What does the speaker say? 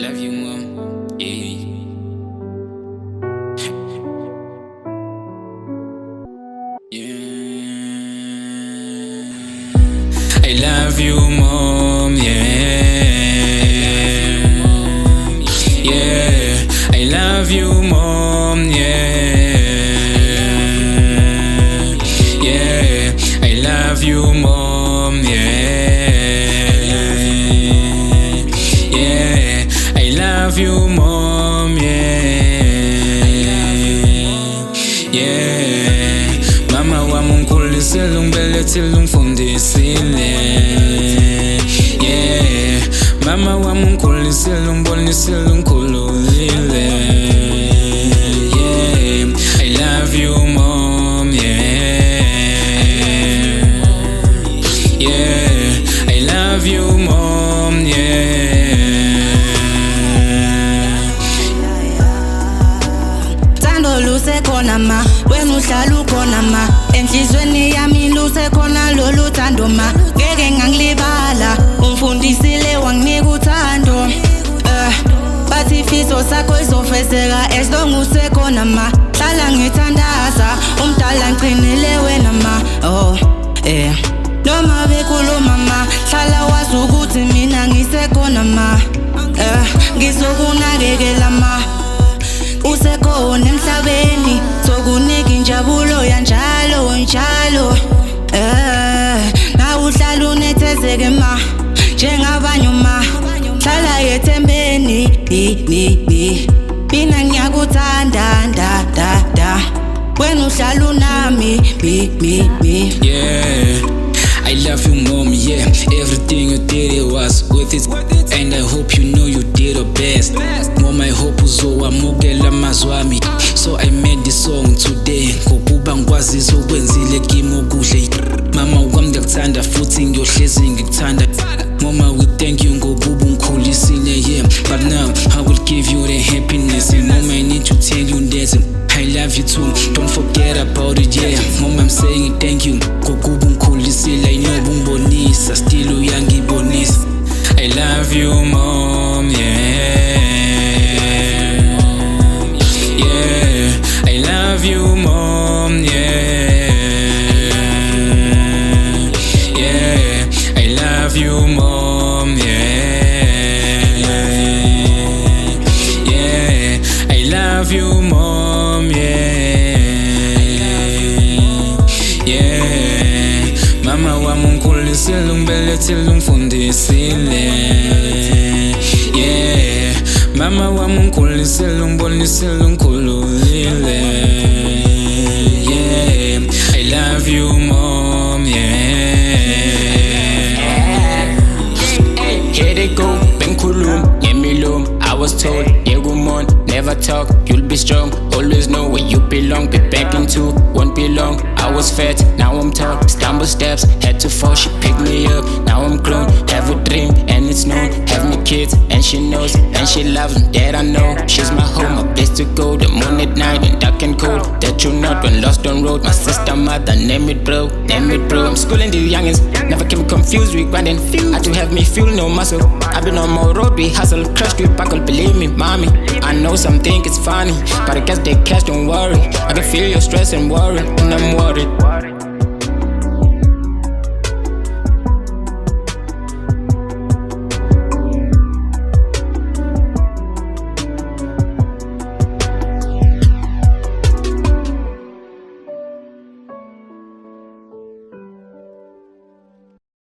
Love you, mom. Yeah. I love you, mom. Yeah. Yeah. I love you, mom. Yeah. Yeah. I love you, mom. Yeah. Yeah. I love you, mom. Yeah. Yeah. Mama wami ungikhulisile, ungibelethile, ungifundisile. Yeah. Mama wami ungikhulisile, ungibonisile, ungikhululile. Yeah. I love you, mom. Yeah. Yeah. I love you, mom. Yeah. Thando lusekhona ma, wena uhlala ukhona ma, enhlizweni yami lusekhona lolu thando ma, ngeke ngangilibala, ungifundisile wanginika uthando. Bathi ifiso sakho izofezeka as long usekhona ma, hlala ngithandaza, umdala ngiqinile wena ma. Noma bekhuluma ma, hlala wazi ukuthi mina ngisekhona ma, ngizokunakekela ma. Usekhona emhlabeni, sokunika injabulo yanjalo njalo. Nawe uhlala unethezeke ma, njengabanye ma, hlala yethembeni. Mina ngiyakuthanda da, wena uhlala unami. Yeah, I love you, mom, yeah. Everything you did, it was worth it. And I hope you know you did your best. Mom, I hope uzowamukela amazwi ami. So I made this song today, ngokuba ngikwazi ukwenzile kimi okuhle. Mama wami ngiyakuthanda futhi ngiyohlezi ngikuthanda. Mama, we thank you ngokuba ungikhulisile, yeah. But now I will give you the happiness. And mom, I need to tell you that I love you too, don't forget about it, yeah. Mom, I'm saying thank you ngokuba ungikhulisile. I know ungibonisa, still uyangibonisa. I love you, mom, yeah. Yeah, I love you, mom, yeah. Yeah, I love you, mom, yeah. Yeah, I love you, mom, yeah. Mama wami ungikhulisile, ungibelethile, ungifundisile. Yeah. Mama wami ungikhulisile, ungibonisile, ungikhululile. Yeah. I love you, mom. Yeah. Here they go, benkhulum, ngemilum. I was told, Yegumon, never talk, you'll be strong. Always know where you belong, be back into, won't be long. I was fat, now I'm tall, stumble steps, had to fall, she picked me up. Now I'm grown, have a dream, and it's known. Have me kids, and she knows, and she loves me, that I know. She's my home, a place to go, the moon at night, when dark and cold. That you not, when lost on road, my sister, mother, name it bro. I'm schooling the youngins, never keep confused, we grinding. I do have me fuel, no muscle. I've been on my road, we hustle, crushed, we buckle, believe me, mommy. I know some think it's funny, but I guess they cash, don't worry. I can feel your stress and worry, and I'm worried.